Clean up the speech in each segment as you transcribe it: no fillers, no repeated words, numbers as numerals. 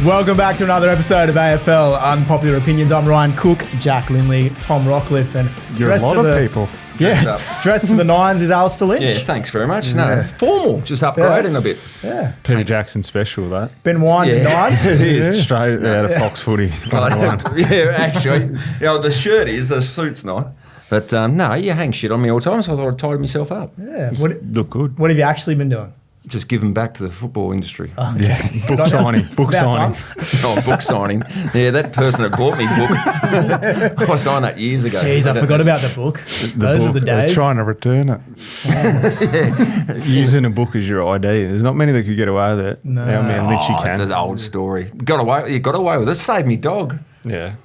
Welcome back to another episode of AFL Unpopular Opinions. I'm Ryan Cook, Jack Linley, Tom Rockcliffe, and you're a lot of people. Yeah, dressed to the nines is Alistair Lynch. Yeah, thanks very much. No, formal, just upgrading a bit. Yeah. Peter Jackson special, that. Been winding nine. He is straight out of Fox footy. Yeah, actually. The shirt is, the suit's not. But no, you hang shit on me all the time, so I thought I'd tidy myself up. Yeah. Look good. What have you actually been doing? Just giving back to the football industry. Yeah, book signing. Book signing. Book signing. Yeah, that person that bought me book. I signed that years ago. Jeez, I forgot about the book. Those are the days. They're trying to return it. Using a book as your ID. There's not many that could get away with it. No. Our man Lynchy can. That's an old story. You got away with it. Saved me dog. Yeah.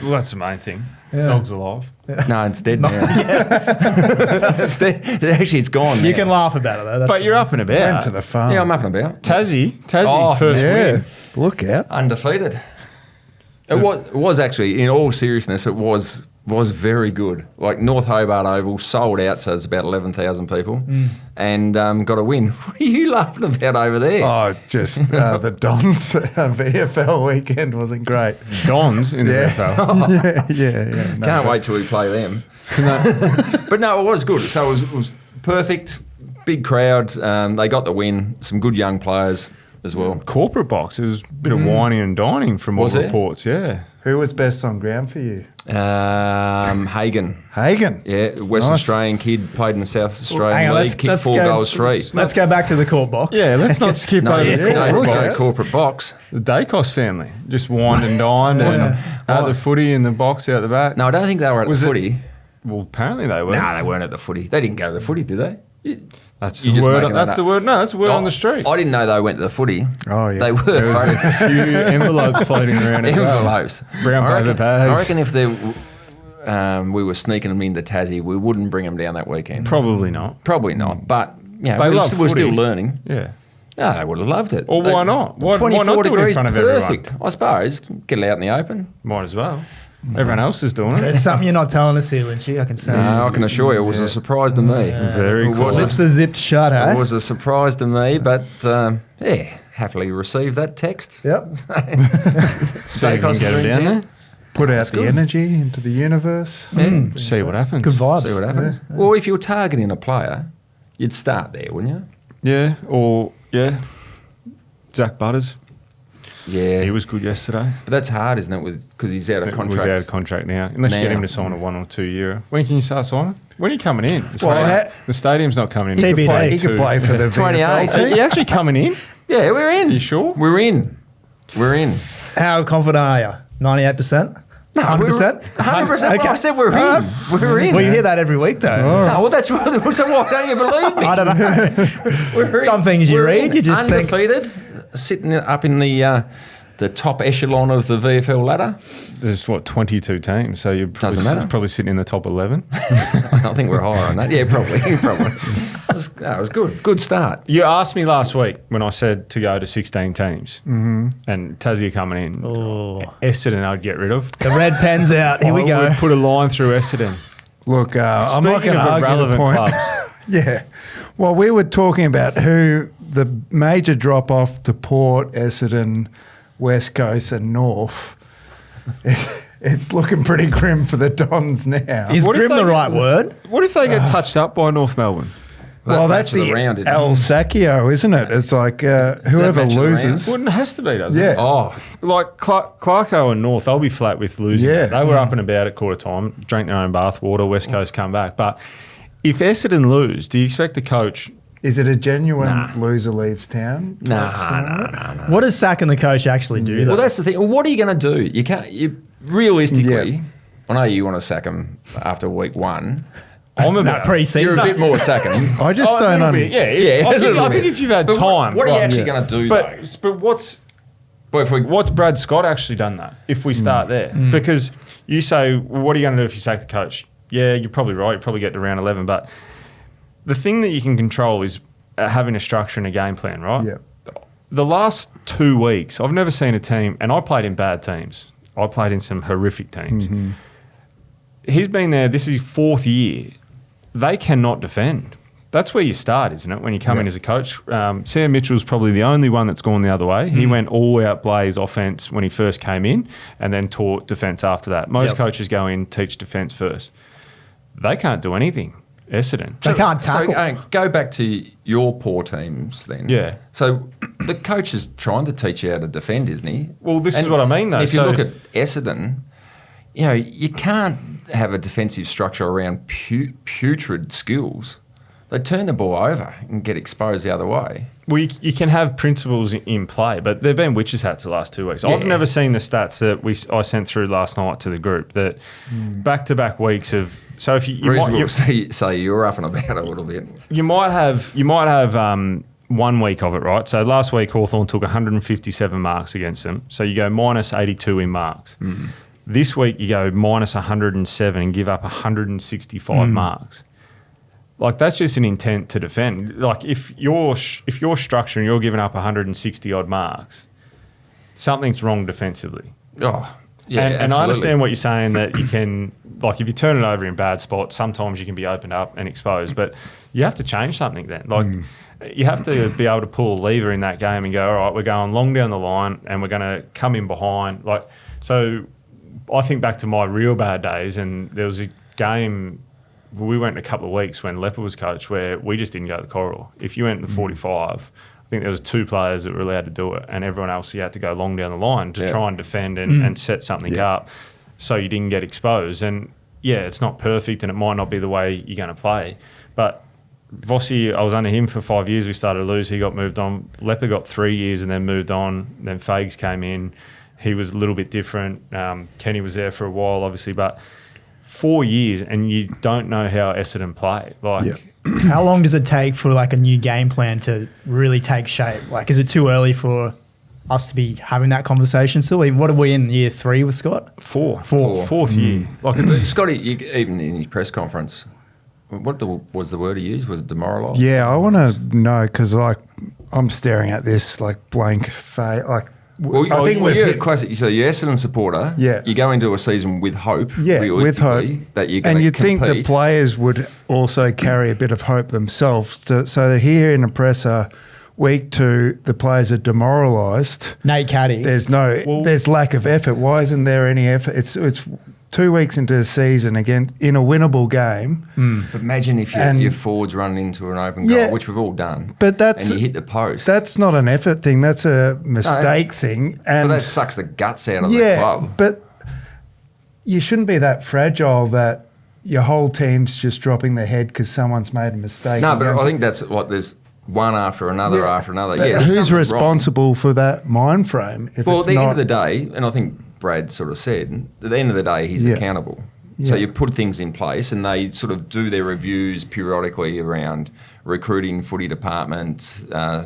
Well, that's the main thing. Yeah. Dog's alive. No, it's dead now. It's dead. Actually, it's gone now. You can laugh about it though. That's But you're up and about. Went to the farm. Yeah, I'm up and about. Tassie, Oh, first win. Look out. Undefeated. It was actually, in all seriousness, it was very good. Like North Hobart Oval sold out, so it's about 11,000 people, and got a win. What are you laughing about over there? Oh, just the Dons VFL weekend wasn't great. Dons in the NFL. Yeah. No, Can't wait till we play them. But no, it was good. So it was perfect, big crowd. They got the win. Some good young players as well. Corporate box. It was a bit of whining and dining from all reports. Yeah. Who was best on ground for you? Hagen. Hagen. Yeah, West Australian kid, played in the South Australian hang on, League, kicked 4 goals straight. Let's go back to the court box. Yeah, let's not skip over the corporate box. The Dacos family just wined and dined and out the footy in the box out the back. No, I don't think they were at the footy. Well, apparently they were. No, they weren't at the footy. They didn't go to the footy, did they? That's the word. That's the word. No, that's the word on the street. I didn't know they went to the footy. Oh, yeah. They were. There was a few envelopes floating around. Envelopes. Brown paper bags. I reckon if we were sneaking them into Tassie, we wouldn't bring them down that weekend. Probably not. Probably not. But we're still learning. Yeah. No, they would have loved it. Or why not? Why 24 not do degrees, it in front of perfect. everyone? I suppose. Get it out in the open. Might as well. Everyone else is doing it. There's something you're not telling us here, Lynchy. I can sense it. No, I can assure you it was a surprise to me. Very cool. Lips are zipped shut, eh? It was a surprise to me, but happily received that text. Yep. So you can get it down there. Put out the energy into the universe. Yeah. See what happens. Good vibes. See what happens. Yeah. Well, if you were targeting a player, you'd start there, wouldn't you? Yeah. Or Zach Butters. Yeah. He was good yesterday. But that's hard, isn't it? Because he's out of contract. He's out of contract now. Unless you get him to sign a 1 or 2 year. When can you start signing? When are you coming in? The stadium's not coming in. TBD. He could play for the 28. Are you actually coming in? Yeah, we're in. You sure? We're in. How confident are you? 98%? 100%? 100%. Okay. I said we're in. We're in. Well, you hear that every week, though. Well, that's right. So why don't you believe me? I don't know. We're Some things you read, you just think. Undefeated, sitting up in the top echelon of the VFL ladder. There's 22 teams, so you're probably sitting in the top 11. I think we're higher on that. Yeah, probably. It was good. Good start. You asked me last week when I said to go to 16 teams, and Tazzy coming in. Essendon I'd get rid of. The red pen's out. Here we I go. would put a line through Essendon. Look, I'm not Speaking going to of argue the relevant point. clubs. Yeah. Well, we were talking about who the major drop-off to Port, Essendon, West Coast and North. It's looking pretty grim for the Dons now. Is grim the right word? What if they get touched up by North Melbourne? Well, that's the round, isn't El it? Sacchio, isn't it? It's like whoever match of the loses. Well, it has to be, doesn't Yeah. it? Oh, Like Clarko and North, they'll be flat with losing. Yeah. They were up and about at quarter time, drank their own bath water, West Coast come back. But if Essendon lose, do you expect the coach... Is it a genuine loser leaves town? no. What does sacking the coach actually do, though? Well, that's the thing. Well, what are you going to do? You can't. Realistically, I know you want to sack him after week 1. I'm about pre-season. You're a bit more sacking him. I just don't I think if you've had But time... What are you actually going to do, though? But what's Brad Scott actually done that if we start there? Because you say, well, what are you going to do if you sack the coach? Yeah, you're probably right. You probably get to round 11. But the thing that you can control is having a structure and a game plan, right? Yeah. The last 2 weeks, I've never seen a team, and I played in bad teams. I played in some horrific teams. He's been there. This is his 4th year. They cannot defend. that's where you start, isn't it? When you come Yeah. in as a coach. Sam Mitchell's probably the only one that's gone the other way. He went all out blaze offense when he first came in and then taught defense after that. Most coaches go in, teach defense first. They can't do anything. Essendon. They can't tackle. So go back to your poor teams then. Yeah. So the coach is trying to teach you how to defend, isn't he? Well, this is what I mean, though. If you So- look at Essendon, you can't have a defensive structure around putrid skills. They turn the ball over and get exposed the other way. Well, you can have principles in play, but they've been witches' hats the last 2 weeks. Yeah. I've never seen the stats that I sent through last night to the group that back-to-back weeks of. So if you Reasonable might, to say you're up and about a little bit. you might have 1 week of it, right? So last week Hawthorn took 157 marks against them. So you go minus 82 in marks. This week you go minus 107 and give up 165 marks. Like, that's just an intent to defend. Like, if you're structure and you're giving up 160 odd marks, something's wrong defensively. Oh, yeah, and I absolutely. understand what you're saying, that you can, like, if you turn it over in bad spots, sometimes you can be opened up and exposed. But you have to change something then. Like, you have to be able to pull a lever in that game and go, all right, we're going long down the line and we're going to come in behind. Like, so I think back to my real bad days, and there was a game. We went in a couple of weeks when Leper was coach where we just didn't go to the corridor. If you went in the 45, I think there was 2 players that were allowed to do it, and everyone else you had to go long down the line to try and defend and set something up so you didn't get exposed. And, it's not perfect and it might not be the way you're going to play. But Vossi, I was under him for 5 years. We started to lose. He got moved on. Leper got 3 years and then moved on. Then Fags came in. He was a little bit different. Kenny was there for a while, obviously, but 4 years and you don't know how Essendon play. Like, How long does it take for like a new game plan to really take shape? Like, is it too early for us to be having that conversation still? What are we in year 3 with Scott? fourth Mm. year. Like, But it's Scotty, even in his press conference, what was the word he used? Was it demoralised? Yeah, I want to know because like I'm staring at this like blank face. Like Well, I think we've you're hit, classic. So you're Essendon supporter. Yeah. You go into a season with hope. yeah, with hope, realistically, that you're going and to you'd think compete. the players would also carry a bit of hope themselves. So that here in the presser, week 2, the players are demoralised. Nate Caddy. There's lack of effort. Why isn't there any effort? It's 2 weeks into the season again in a winnable game. But imagine if your forwards run into an open goal, which we've all done. But that's and you hit the post. That's not an effort thing. That's a mistake thing. And But that sucks the guts out of the club. but you shouldn't be that fragile that your whole team's just dropping their head because someone's made a mistake. No, and but going, I think that's what there's one after another after another. but Yeah, there's who's something responsible for that mind frame? If Well, at it's the not, end of the day, and I think Brad sort of said, at the end of the day, he's accountable. So Yeah. you put things in place and they sort of do their reviews periodically around recruiting, footy department,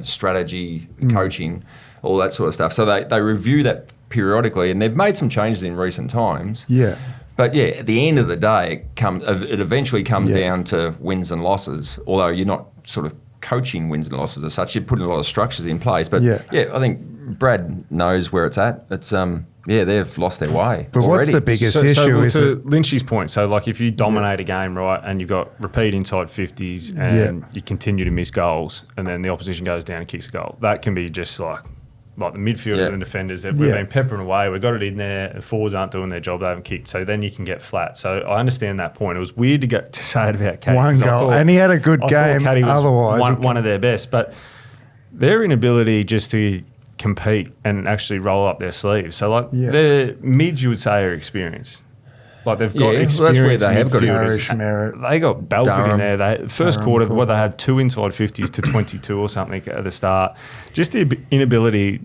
strategy, coaching, all that sort of stuff. So they review that periodically, and they've made some changes in recent times. Yeah. But at the end of the day, it eventually comes down to wins and losses, although you're not sort of coaching wins and losses as such. You're putting a lot of structures in place. But I think Brad knows where it's at. It's they've lost their way. But what's already. the biggest So issue? Is to it? Lynchy's point, so like if you dominate a game, right, and you've got repeat inside 50s and you continue to miss goals, and then the opposition goes down and kicks a goal, that can be just like the midfielders and defenders. We've been peppering away. We've got it in there. The forwards aren't doing their job. They haven't kicked. So then you can get flat. So I understand that point. It was weird to say it about Caddy. One goal. And he had a good I game. thought Caddy was Otherwise, one of their best. But their inability just to compete and actually roll up their sleeves. So like the mids, you would say, are experienced. Like they've got experience. Well, that's where they have got midfielders. Merritt. They got belted in Durham. there. First quarter, they had 2 inside 50s to 22 or something at the start. Just the inability,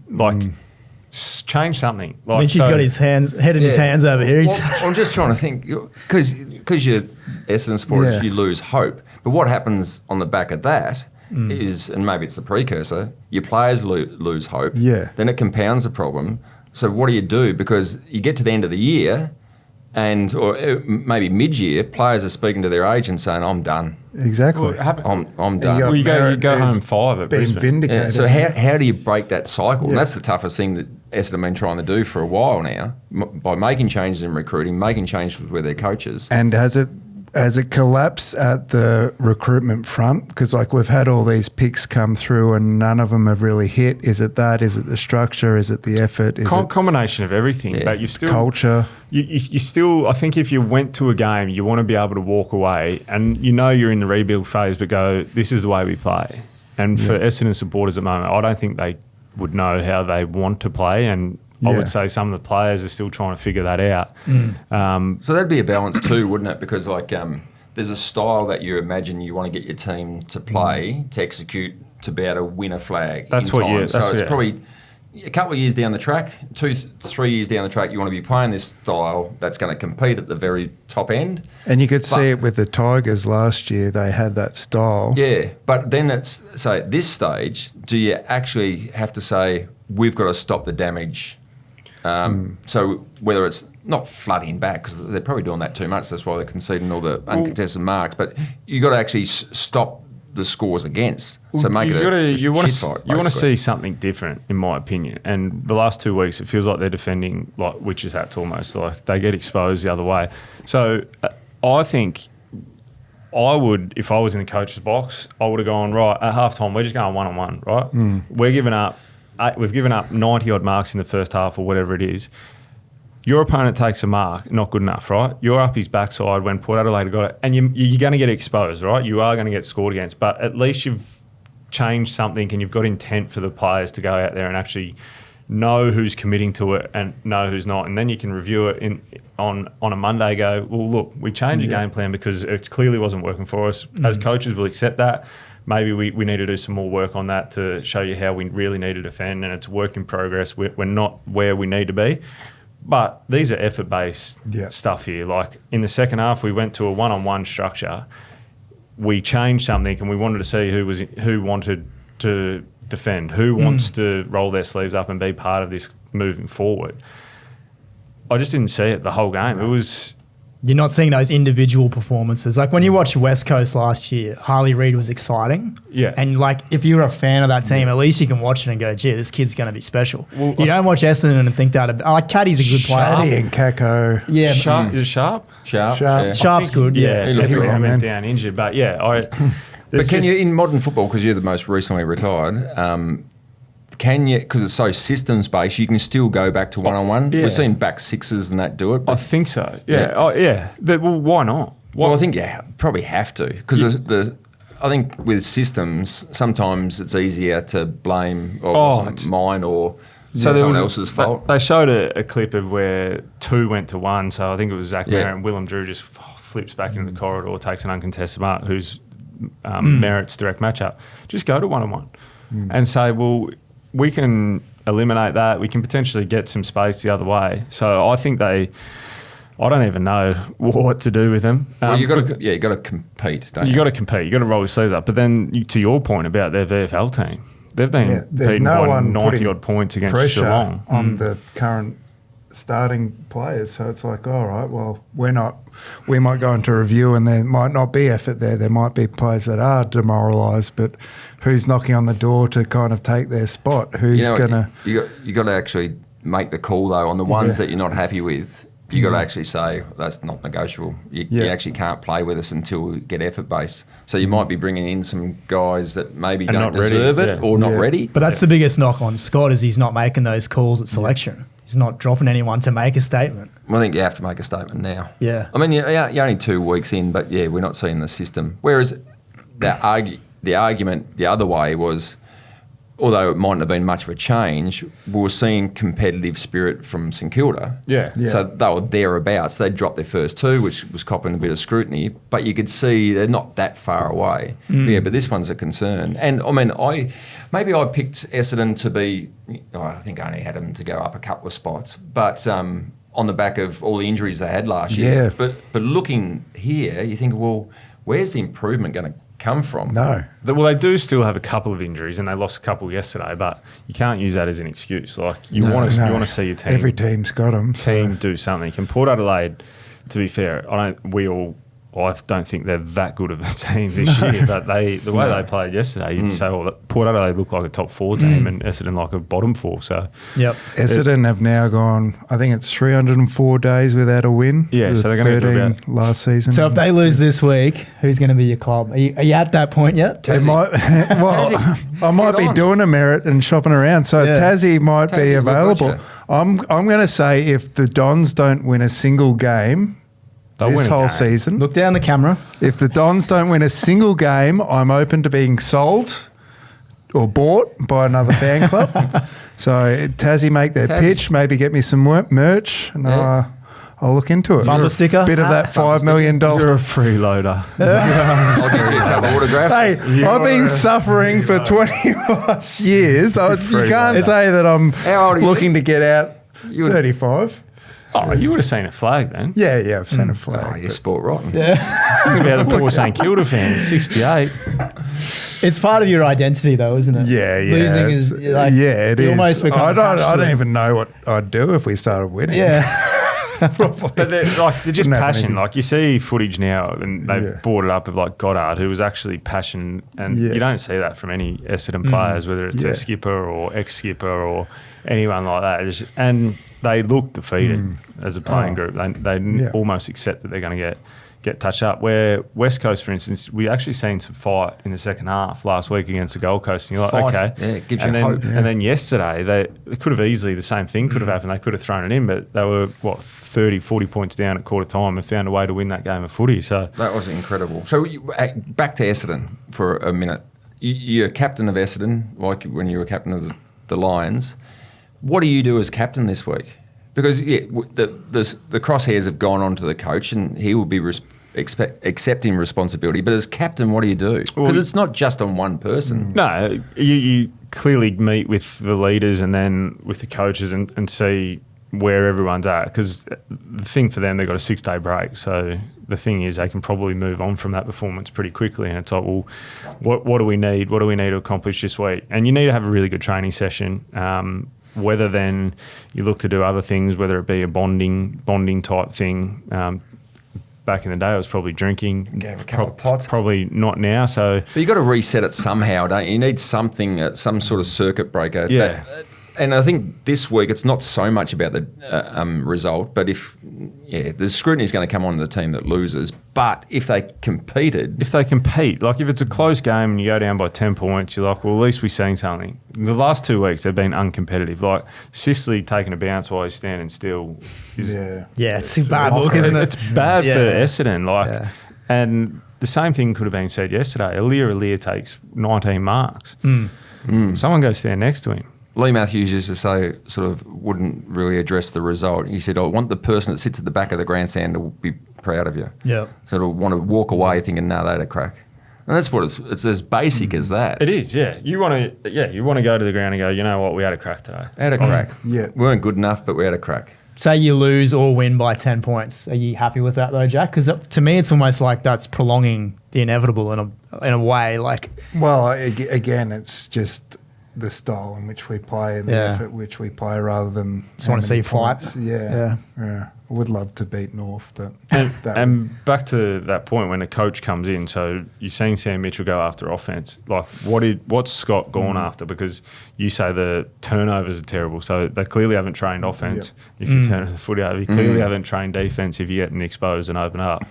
change something. Like, Lynchy's got his head in his hands over here. He's Well, I'm just trying to think, because you're Essendon supporters, you lose hope. But what happens on the back of that is, and maybe it's the precursor, your players lose hope. Yeah. Then it compounds the problem. So what do? Because you get to the end of the year, or maybe mid-year, players are speaking to their agent saying, "I'm done. Exactly. I'm done." Well, you go Merritt home 5 at being Brisbane. vindicated. Yeah, so how do you break that cycle? And that's the toughest thing that Essendon have been trying to do for a while now, by making changes in recruiting, making changes with their coaches. And has it has it collapsed at the recruitment front? Because like we've had all these picks come through and none of them have really hit. Is it that? Is it the structure? Is it the effort? Is it combination of everything? Yeah. But you still culture? You still. I think if you went to a game, you want to be able to walk away, and you know you're in the rebuild phase, but go, this is the way we play. And for Essendon supporters at the moment, I don't think they would know how they want to play, and I would say some of the players are still trying to figure that out. So that'd be a balance too, wouldn't it? Because like there's a style that you imagine you want to get your team to play, to execute, to be able to win a flag. That's in what time. you. So it's probably a couple of years down the track, 2-3 years down the track, you want to be playing this style that's going to compete at the very top end. And you could see it with the Tigers last year. They had that style. Yeah, but then it's so at this stage, do you actually have to say we've got to stop the damage? So whether it's not flooding back, because they're probably doing that too much, that's why they're conceding all the uncontested marks, but you got to actually stop the scores against. So make it a shit fight. You want to see something different, in my opinion. And the last 2 weeks, it feels like they're defending like witches' hats almost. Like they get exposed the other way. So I think I would, if I was in the coach's box, I would have gone, right, at halftime, we're just going one-on-one, right? We're giving up. We've given up 90-odd marks in the first half or whatever it is. Your opponent takes a mark, not good enough, right? You're up his backside when Port Adelaide got it, and you're going to get exposed, right? You are going to get scored against, but at least you've changed something and you've got intent for the players to go out there and actually know who's committing to it and know who's not. And then you can review it on a Monday, go, well, look, we changed the game plan because it clearly wasn't working for us. As coaches, we'll accept that. Maybe we need to do some more work on that to show you how we really need to defend, and it's a work in progress. We're not where we need to be. But these are effort-based stuff here. Like in the second half, we went to a one-on-one structure. We changed something, and we wanted to see who wanted to defend, who wants to roll their sleeves up and be part of this moving forward. I just didn't see it the whole game. It was... You're not seeing those individual performances. Like when you watch West Coast last year, Harley Reid was exciting. Yeah. And like if you're a fan of that team, at least you can watch it and go, gee, this kid's going to be special. Well, you don't watch Essendon and think that. Like Caddy's a good player. Caddy and Kako. Yeah. Is it Sharp? Sharp. Yeah. Sharp's good. Yeah. He went down injured. But yeah, But can you, in modern football, because you're the most recently retired, can you, because it's so systems based, you can still go back to one-on-one? Yeah. We've seen back sixes and that do it. I think so. Yeah. Well, why not? Well, I think, probably have to. Because I think with systems, sometimes it's easier to blame mine or someone else's fault. They showed a clip of where 2 went to 1. So I think it was Zach Merritt and Willem Drew just flips back into the corridor, takes an uncontested mark, who's Merritt's direct matchup. Just go to one-on-one and say, well, we can eliminate that. We can potentially get some space the other way. So I think I don't even know what to do with them. Well, you got to compete, don't you? You got to compete. You got to roll your sleeves up. But then to your point about their VFL team, they've been beaten by 90-odd points against Geelong. On the current starting players. So it's like, all right, well, we might go into review and there might not be effort there. There might be players that are demoralised, but who's knocking on the door to kind of take their spot? Who's going to... You got to actually make the call, though, on the ones that you're not happy with. You got to actually say, that's not negotiable. You actually can't play with us until we get effort based. So you might be bringing in some guys that maybe don't deserve it or not ready. But that's the biggest knock on Scott is he's not making those calls at selection. He's not dropping anyone to make a statement. Well, I think you have to make a statement now. Yeah. I mean, you're only 2 weeks in, but we're not seeing the system. Whereas the argument the other way was, although it mightn't have been much of a change, we were seeing competitive spirit from St Kilda. Yeah. So they were thereabouts. They dropped their first 2, which was copping a bit of scrutiny, but you could see they're not that far away. But this one's a concern. And I mean, I picked Essendon to be, I think I only had them to go up a couple of spots, but on the back of all the injuries they had last year. But looking here, you think, well, where's the improvement going to come from? No. Well, they do still have a couple of injuries, and they lost a couple yesterday. But you can't use that as an excuse. Like you want to see your team. Every team's got them. Do something. And Port Adelaide, to be fair, we all I don't think they're that good of a team this year, but the way they played yesterday, you'd say, Port Adelaide look like a top 4 team and Essendon like a bottom 4. So, Essendon have now gone, I think it's 304 days without a win. Yeah, so they're going to do 13 about last season. So if they lose this week, who's going to be your club? Are you at that point yet? It might, I might be doing a merit and shopping around, so Tazzy might be Tazzy, available. gotcha. I'm going to say if the Dons don't win a single game They'll this win a whole game. season, Look down the camera. if the Dons don't win a single game, I'm open to being sold or bought by another fan club. So Tazzy make their pitch, maybe get me some merch, and I'll look into it. Bumper sticker? Bit of that $5 million. You're a freeloader. I'll get you a couple of autographs. Hey, I've been suffering for 20 plus years. You can't say that I'm How old are you? looking to get out. You would- 35. Oh, you would have seen a flag then. Yeah, I've seen a Oh, flag. you're sport rotten. Think about the poor St Kilda fans, 68. It's part of your identity, though, isn't it? Yeah. Losing is like it you is. almost become I attached to don't it. even know what I'd do if we started winning. Yeah. But they're just Wouldn't happen passion. again. Like you see footage now, and they've brought it up of like Goddard, who was actually passion, and you don't see that from any Essendon players, whether it's a skipper or ex-skipper or anyone like that. And they look defeated as a playing group. They almost accept that they're going to get touched up. Where West Coast, for instance, we actually seen some fight in the second half last week against the Gold Coast, and you're like, Fight. okay. Yeah, it gives you and then, hope. And then yesterday, they could have easily, the same thing could have happened. They could have thrown it in, but they were, 30, 40 points down at quarter time and found a way to win that game of footy. So That was incredible. So back to Essendon for a minute. You're captain of Essendon, like when you were captain of the Lions. What do you do as captain this week? Because the crosshairs have gone on to the coach, and he will be accepting responsibility. But as captain, what do you do? Because it's not just on one person. no, you clearly meet with the leaders and then with the coaches and see where everyone's at. Because the thing for them, they've got a 6-day break. So the thing is, they can probably move on from that performance pretty quickly. And it's like, well, what do we need? What do we need to accomplish this week? And you need to have a really good training session. Whether then you look to do other things, whether it be a bonding type thing. Back in the day, I was probably drinking. Have a couple of pots. Probably not now. So, But you got to reset it somehow, don't you? You need something, some sort of circuit breaker. Yeah. And I think this week it's not so much about the result, but the scrutiny is going to come on the team that loses. But if they competed, if it's a close game and you go down by 10 points, you're like, well, at least we've seen something. The last 2 weeks, they've been uncompetitive. Like, Sicily taking a bounce while he's standing still. It's a bad look, isn't it? It's bad for Essendon. And the same thing could have been said yesterday. Alir takes 19 marks. Someone goes stand next to him. Lee Matthews used to say, sort of, wouldn't really address the result. He said, I want the person that sits at the back of the grandstand to be proud of you. Yeah. So to want to walk away thinking, no, they had a crack. And that's what it's as basic as that. It is, yeah. You want to go to the ground and go, you know what, we had a crack today. Had a crack. Yeah. We weren't good enough, but we had a crack. Say you lose or win by 10 points. Are you happy with that though, Jack? Because to me, it's almost like that's prolonging the inevitable in a way. Like, Well, again, it's just the style in which we play and the effort which we play rather than Just wanna see you fight. points. Yeah. I would love to beat North, but And back to that point when a coach comes in, so you've seen Sam Mitchell go after offense. Like, what's Scott gone after? Because you say the turnovers are terrible, so they clearly haven't trained offense. If you turn the footy over, you clearly haven't trained defense. If you're getting exposed and open up,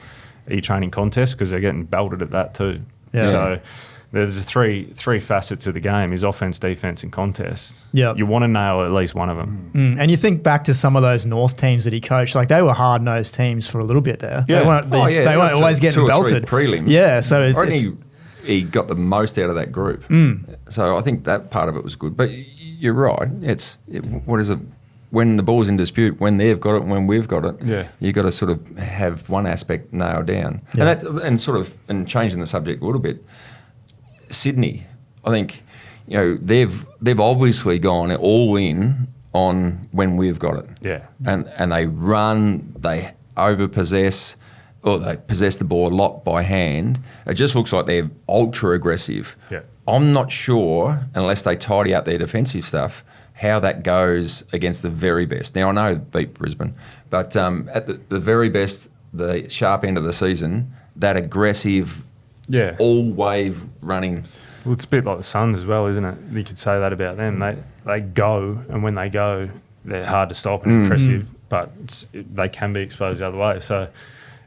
are you training contests? Because they're getting belted at that too. Yeah. So there's three facets of the game: is offense, defense, and contest. Yep. You want to nail at least one of them. And you think back to some of those North teams that he coached, like they were hard-nosed teams for a little bit there. Yeah. They weren't, they weren't always getting two or belted. three prelims. Yeah, so I it's reckon he got the most out of that group. So I think that part of it was good. But you're right. What is it? When the ball's in dispute, when they've got it and when we've got it, you've got to sort of have one aspect nailed down. Yeah. And changing the subject a little bit, Sydney, I think, they've obviously gone all in on when we've got it. Yeah. And they run, they overpossess, or they possess the ball a lot by hand. It just looks like they're ultra aggressive. Yeah. I'm not sure, unless they tidy up their defensive stuff, how that goes against the very best. Now, I know beat Brisbane, but at the very best, the sharp end of the season, that aggressive, Yeah. all wave running. Well, it's a bit like the Suns as well, isn't it? You could say that about them. They go, and when they go, they're hard to stop and impressive, but they can be exposed the other way. So,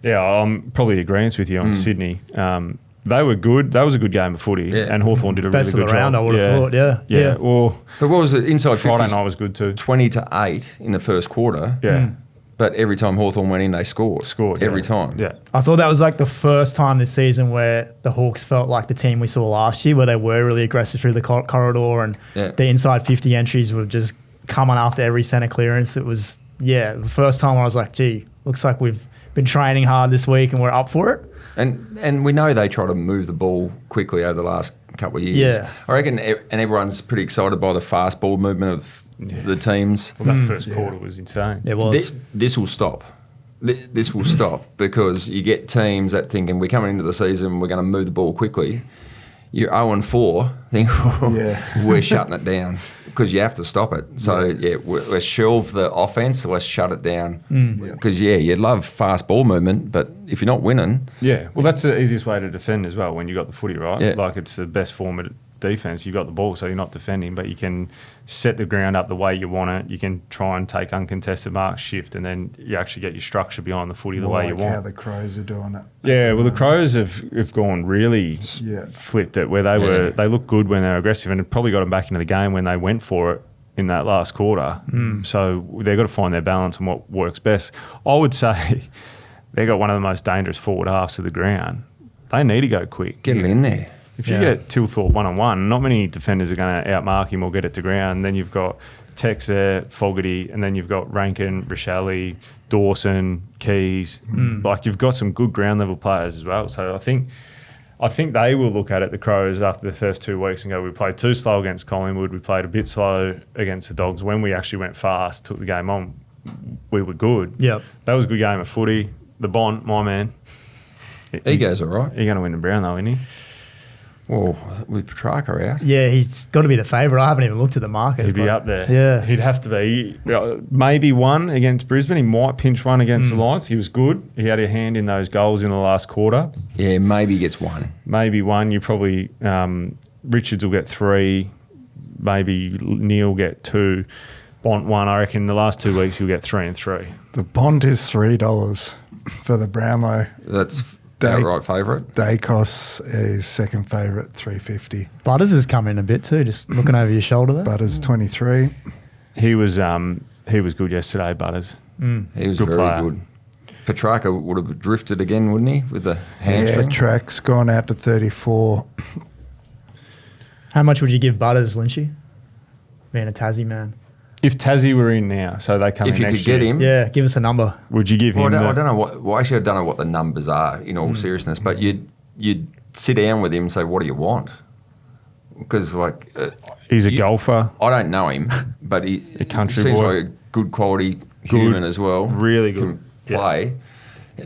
yeah, I'm probably agreeing with you on Sydney. They were good. That was a good game of footy, and Hawthorn did a Best really of good the round, job. I would have thought, yeah. Well, But what was it? Inside Friday 50s, night was good too. 20-8 in the first quarter. Yeah. But every time Hawthorn went in, they scored. Every time. Yeah. I thought that was like the first time this season where the Hawks felt like the team we saw last year, where they were really aggressive through the corridor and the inside 50 entries were just coming after every centre clearance. It was, the first time I was like, gee, looks like we've been training hard this week and we're up for it. And we know they try to move the ball quickly over the last couple of years. Yeah. I reckon, and everyone's pretty excited by the fast ball movement of the teams. Well, that first quarter was insane. It was. This will stop. This will stop because you get teams that thinking we're coming into the season, we're going to move the ball quickly. You're 0-4, think, we're shutting it down because you have to stop it. So, let's shelve the offense, let's shut it down. Because, you love fast ball movement, but if you're not winning... Yeah, well, that's the easiest way to defend as well when you got the footy, right? Yeah. Like, it's the best form of defence. You got the ball, so you're not defending, but you can set the ground up the way you want it. You can try and take uncontested marks, shift, and then you actually get your structure behind the footy the way you want. How the Crows are doing it. Yeah, well, the Crows have gone really flipped it, where they looked good when they were aggressive, and it probably got them back into the game when they went for it in that last quarter. So they've got to find their balance and what works best. I would say they've got one of the most dangerous forward halves of the ground. They need to go quick. Get it in there. If you get Tilthorpe one-on-one, not many defenders are going to outmark him or get it to ground. Then you've got Tex there, Fogarty, and then you've got Rankin, Rochelle, Dawson, Keys. Like, you've got some good ground-level players as well. So I think they will look at it, the Crows, after the first 2 weeks and go, we played too slow against Collingwood, we played a bit slow against the Dogs. When we actually went fast, took the game on, we were good. Yep. That was a good game of footy. The Bond, my man. He goes all right. He's going to win the Brownlow, isn't he? Well, with Clarko out. Yeah, he's got to be the favourite. I haven't even looked at the market. He'd be up there. Yeah. He'd have to be. Maybe one against Brisbane. He might pinch one against the Lions. He was good. He had a hand in those goals in the last quarter. Yeah, maybe gets one. Maybe one. You probably... Richards will get 3. Maybe Neil get 2. Bont 1. I reckon the last 2 weeks he'll get 3 and 3. The bond is $3 for the Brownlow. That's outright favourite. Dacos is second favourite, $3.50. Butters has come in a bit too, just looking over your shoulder there. Butters 23. He was good yesterday, Butters. He was Good very player. good. Petrarca would have drifted again, wouldn't he, with the hamstring? Yeah, track's gone out to 34. How much would you give Butters, Lynchy? Being a Tassie man. If Tazzy were in now, so they come If in you next could get year, him. Yeah, give us a number. would you give Well, him I don't know what. Well, actually, I don't know what the numbers are in all seriousness, but you'd sit down with him and say, "What do you want?" Because he's a golfer. I don't know him, but he country seems boy. like a good quality human as well. Really good. Can play.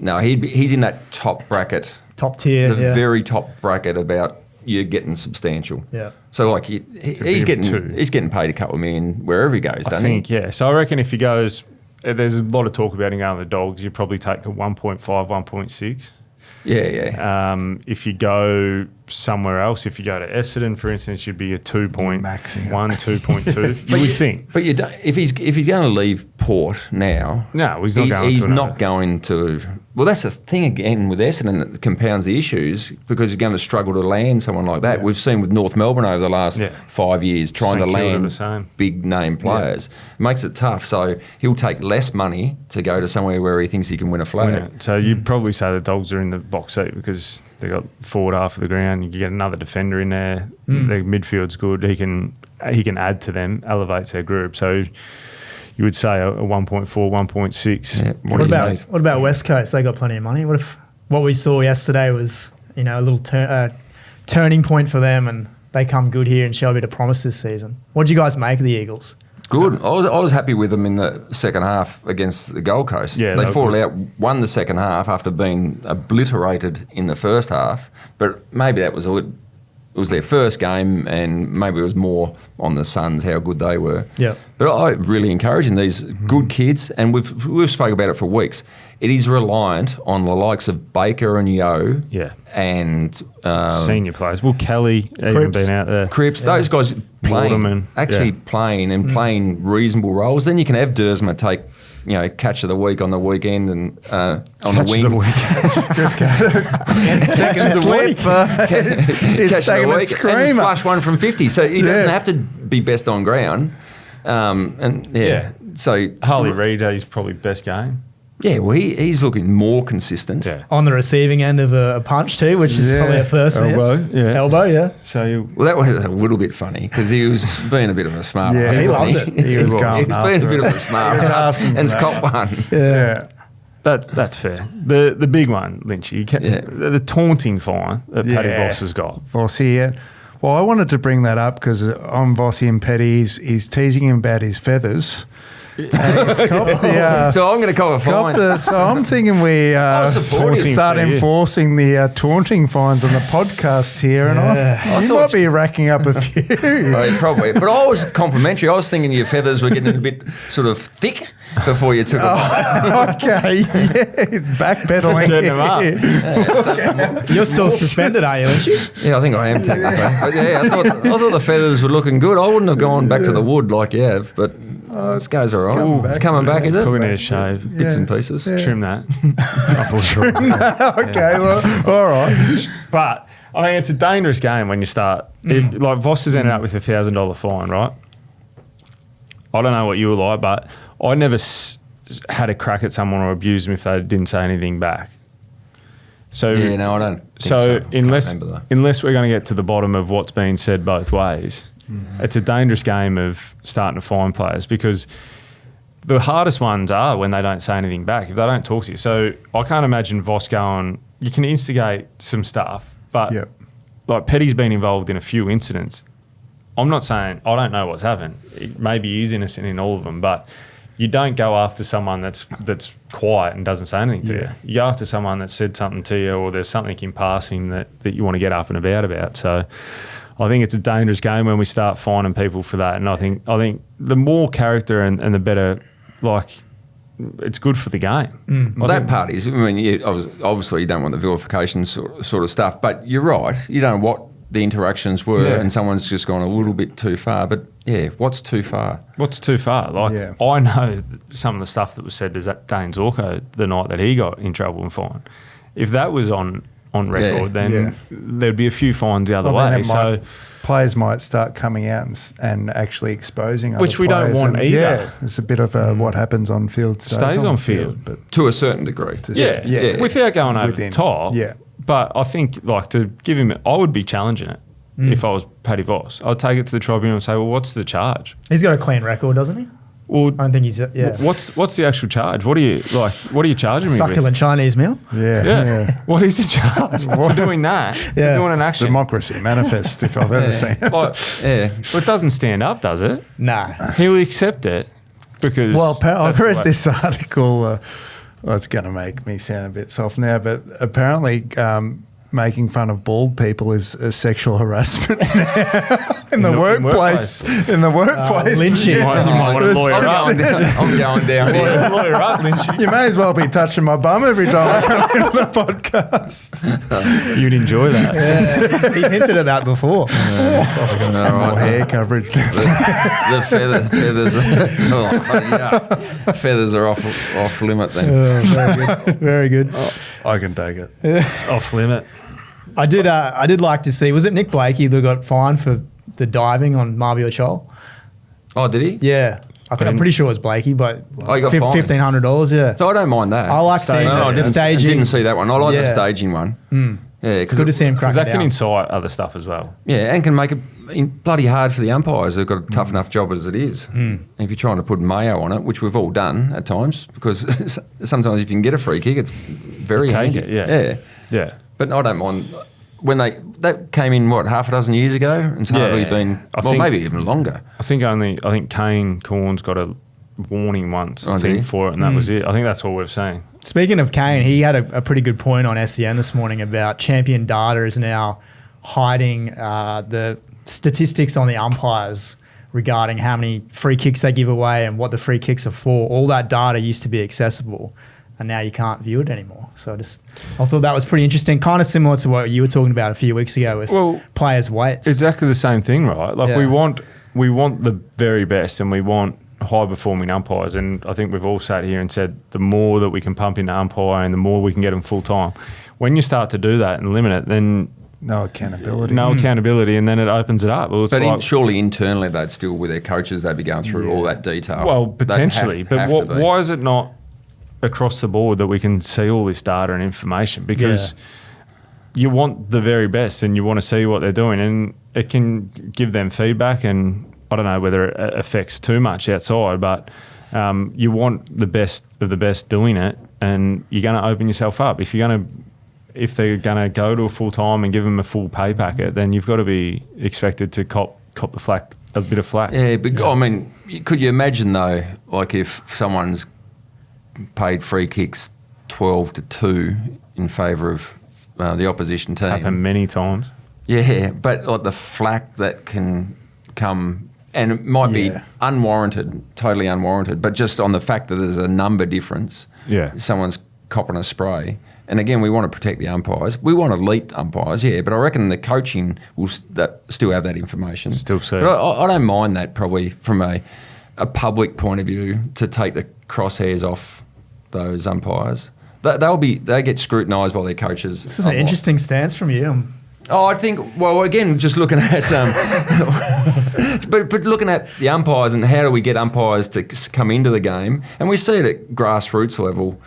No, he's in that top bracket, Top tier. the yeah. very top bracket about you're getting substantial. Yeah. So he's be getting two. he's getting paid a couple of million wherever he goes, I doesn't think, he? yeah. So I reckon if he goes, there's a lot of talk about him going to the Dogs. You probably take a 1.5, 1.6. Yeah. If you go somewhere else, if you go to Essendon, for instance, you'd be a 2.1, Maxing it. 2.2. You would think. But you don't, if he's going to leave Port now, No, he's not going to He's another. not going to. Well, that's the thing again with Essendon that compounds the issues because you're going to struggle to land someone like that. Yeah. We've seen with North Melbourne over the last 5 years trying St to Kilda the land same. big name players. It makes it tough. So he'll take less money to go to somewhere where he thinks he can win a flag. Yeah. So you'd probably say the Dogs are in the box seat because they got forward half of the ground. You get another defender in there. Their midfield's good. He can add to them, elevates their group. So you would say a 1.4, 1.6. Yeah. What about West Coast? They got plenty of money. What if what we saw yesterday was a little turning point for them, and they come good here and show a bit of promise this season? What do you guys make of the Eagles? Good. I was happy with them in the second half against the Gold Coast. Yeah, they they fought were out, won the second half after being obliterated in the first half. But maybe that was it was their first game, and maybe it was more on the Suns how good they were. Yeah. But I really encouraging these good kids, and we've spoken about it for weeks. It is reliant on the likes of Baker and Yo, and senior players. Well, Kelly even been out there. Cripps, those guys Waterman, playing reasonable roles. Then you can have Dersma take, catch of the week on the weekend and on the wing. Second slip. Catch of the week and flush one from 50. So he doesn't have to be best on ground. So Harley Reid, he's probably best game. Yeah, well, he's looking more consistent. Yeah. On the receiving end of a punch too, which is probably a first for him. Elbow, yeah. So well, that was a little bit funny because he was being a bit of a smart ass. He loved it. He was going being a bit of a smart ass and cop one. Yeah. That's fair. The big one, Lynchy, the taunting fine that Paddy Voss has got. Vossi, yeah. Well, I wanted to bring that up because on Vossi and Paddy, he's teasing him about his feathers. So I'm going to cop a fine. So I'm thinking we start enforcing the taunting fines on the podcast here, and you might be racking up a few. Probably, but I was complimentary. I was thinking your feathers were getting a bit sort of thick before you took them off. Okay, backpedaling. You're still suspended, are you, aren't you? Yeah, I think I am technically. I thought the feathers were looking good. I wouldn't have gone back to the wood like you have, but this goes all right. It's coming back, is it? Probably need a shave. Bits and pieces. Yeah. Trim that. Okay, well, all right. But, I mean, it's a dangerous game when you start. Like, Voss has ended up with $1,000 fine, right? I don't know what you were like, but I never had a crack at someone or abused them if they didn't say anything back. So I don't think so. Unless we're going to get to the bottom of what's being said both ways, it's a dangerous game of starting to find players because the hardest ones are when they don't say anything back, if they don't talk to you. So I can't imagine Voss going, you can instigate some stuff, but like Petty's been involved in a few incidents. I'm not saying, I don't know what's happened. Maybe he's innocent in all of them, but you don't go after someone that's quiet and doesn't say anything to you. You go after someone that said something to you or there's something in passing that you want to get up and about. So I think it's a dangerous game when we start finding people for that. And I think the more character and the better, like, it's good for the game. Well, that part is, I mean, obviously you don't want the vilification sort of stuff, but you're right. You don't know what the interactions were and someone's just gone a little bit too far. But, what's too far? What's too far? Like, I know some of the stuff that was said to Dane Zorko the night that he got in trouble and fined. If that was on record, then there'd be a few fines the other way. So players might start coming out and actually exposing other which we players. Don't want either. Yeah, it's a bit of what happens on field stays on field. But to a certain degree. Without going over the top. Yeah. But I think, like, to give him, I would be challenging it if I was Paddy Voss. I'd take it to the tribunal and say, well, what's the charge? He's got a clean record, doesn't he? Well, I don't think he's. What's the actual charge? What are you charging me with? Succulent Chinese meal. Yeah. What is the charge for doing that? Yeah. For doing an action. Democracy manifest, if I've ever seen it. Well, it doesn't stand up, does it? Nah. He will accept it because. Well, I've read this article. It's going to make me sound a bit soft now, but apparently. Making fun of bald people is a sexual harassment in the workplace. In the workplace, Lynchy. You might want to lawyer up. I'm going down here. Lawyer up, Lynchy. You may as well be touching my bum every time I come into the podcast. You'd enjoy that. Yeah, he's hinted at that before. More hair coverage. The feathers are off limit then. Very good. Very good. I can take it. Off limit. I did like to see. Was it Nick Blakey that got fined for the diving on Marvio Chol? Oh, did he? Yeah, I'm pretty sure it was Blakey, but he got fined. $1,500. Yeah. So I don't mind that. I like seeing the staging. I didn't see that one. I like the staging one. Yeah, it's good to see him crack because that down. can incite other stuff as well. Yeah, and can make it bloody hard for the umpires. They've got a tough enough job as it is. And if you're trying to put mayo on it, which we've all done at times, because sometimes if you can get a free kick, it's very handy. Yeah. But I don't mind when that came in half a dozen years ago, and it's hardly been maybe even longer. I think Kane Corns got a warning once for it, and that was it. I think that's all we've seen. Speaking of Kane, he had a pretty good point on SEN this morning about champion data is now hiding the statistics on the umpires regarding how many free kicks they give away and what the free kicks are for. All that data used to be accessible, and now you can't view it anymore. So I thought that was pretty interesting, kind of similar to what you were talking about a few weeks ago with players' weights. Exactly the same thing, right? Like we want the very best, and we want high-performing umpires. And I think we've all sat here and said the more that we can pump into umpiring, the more we can get them full-time. When you start to do that and limit it, then no accountability. And then it opens it up. Well, but surely internally they'd still, with their coaches, they'd be going through all that detail. Well, potentially. But why is it not across the board that we can see all this data and information? Because you want the very best and you want to see what they're doing, and it can give them feedback, and I don't know whether it affects too much outside, but you want the best of the best doing it, and you're going to open yourself up. If they're going to go to a full time and give them a full pay packet, then you've got to be expected to cop the flack, a bit of flack. Yeah, but I mean, could you imagine though, like if someone's paid free kicks 12-2 in favour of the opposition team? Happened many times. Yeah, but like the flack that can come. And it might be unwarranted, totally unwarranted, but just on the fact that there's a number difference. Yeah. Someone's copping a spray. And again, we want to protect the umpires. We want elite umpires, but I reckon the coaching will still have that information. Still so. But I don't mind that probably from a public point of view, to take the crosshairs off those umpires. They get scrutinised by their coaches. This is an interesting stance from you. I think, well, again, just looking at, but looking at the umpires and how do we get umpires to come into the game, and we see it at grassroots level.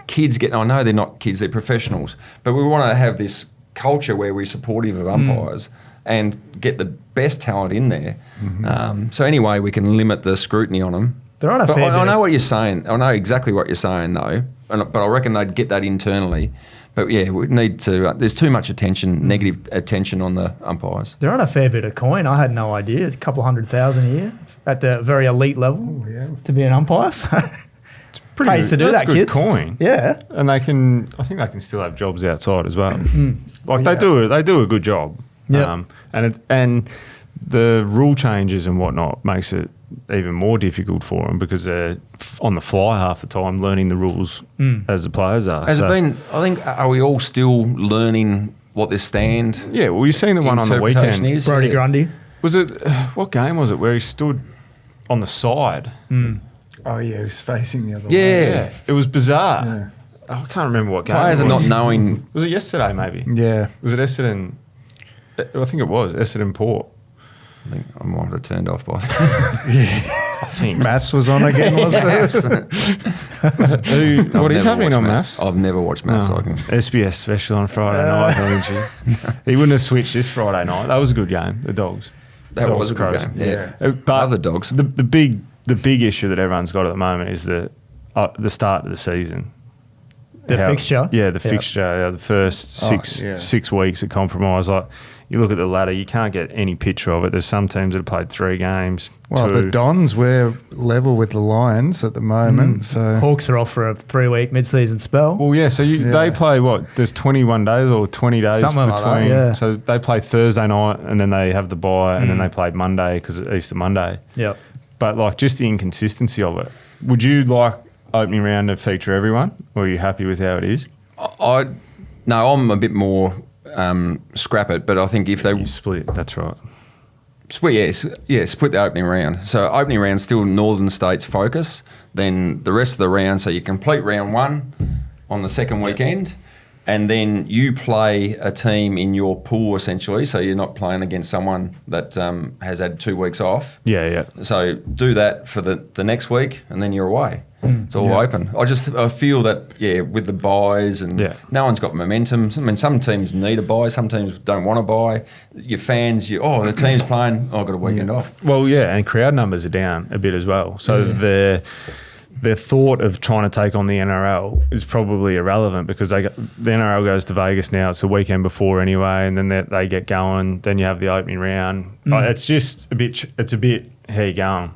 Kids I know they're not kids, they're professionals, but we want to have this culture where we're supportive of umpires and get the best talent in there. Mm-hmm. So anyway, we can limit the scrutiny on them. I know what you're saying. I know exactly what you're saying, though, but I reckon they'd get that internally. But yeah, we need to. There's too much negative attention on the umpires. They're on a fair bit of coin. I had no idea. It's a couple $100,000 a year at the very elite level to be an umpire. So it's pretty pays to do that, good kids. Coin. Yeah, and I think they can still have jobs outside as well. They do a good job. Yeah, and the rule changes and whatnot makes it even more difficult for them because they're on the fly half the time learning the rules as the players are. Has it been, I think, are we all still learning what their stand? Yeah, well, you've seen the one on the weekend. Is? Brody Grundy. Was it, what game was it where he stood on the side? Oh, yeah, he was facing the other way. Yeah, it was bizarre. Yeah. I can't remember what game players it was. Are not knowing. Was it yesterday maybe? Yeah. Was it Essendon? I think it was Essendon Port. I think I might have turned off by then. I think Maths was on again, wasn't it? What is happening on Maths? I've never watched Maths. So I can. SBS special on Friday night, Lynchy. He wouldn't have switched this Friday night. That was a good game. The Dogs. That was a good game. Yeah. But love the Dogs. The big issue that everyone's got at the moment is the start of the season. The fixture? Yeah, the fixture. The first 6 weeks of compromise. Like, you look at the ladder, you can't get any picture of it. There's some teams that have played 3 games. Well, 2. the Dons, we're level with the Lions at the moment. So Hawks are off for a 3-week mid-season spell. Well, yeah, so they play what? There's 21 days or 20 days something between. Like that, yeah. So they play Thursday night and then they have the bye and then they play Monday because it's Easter Monday. Yep. But like just the inconsistency of it. Would you like opening round to feature everyone, or are you happy with how it is? No, I'm a bit more scrap it, but I think if they split, that's right. Split the opening round. So opening round still Northern States focus. Then the rest of the round, so you complete round 1 on the second weekend, and then you play a team in your pool essentially. So you're not playing against someone that has had 2 weeks off. Yeah. So do that for the next week, and then you're away. It's all open. I feel that, with the buys and no one's got momentum. I mean, some teams need a buy, some teams don't want to buy. Your fans, the team's playing, I've got a weekend off. Well, yeah, and crowd numbers are down a bit as well. So their thought of trying to take on the NRL is probably irrelevant because the NRL goes to Vegas now. It's the weekend before anyway, and then they get going. Then you have the opening round. It's just a bit how you going.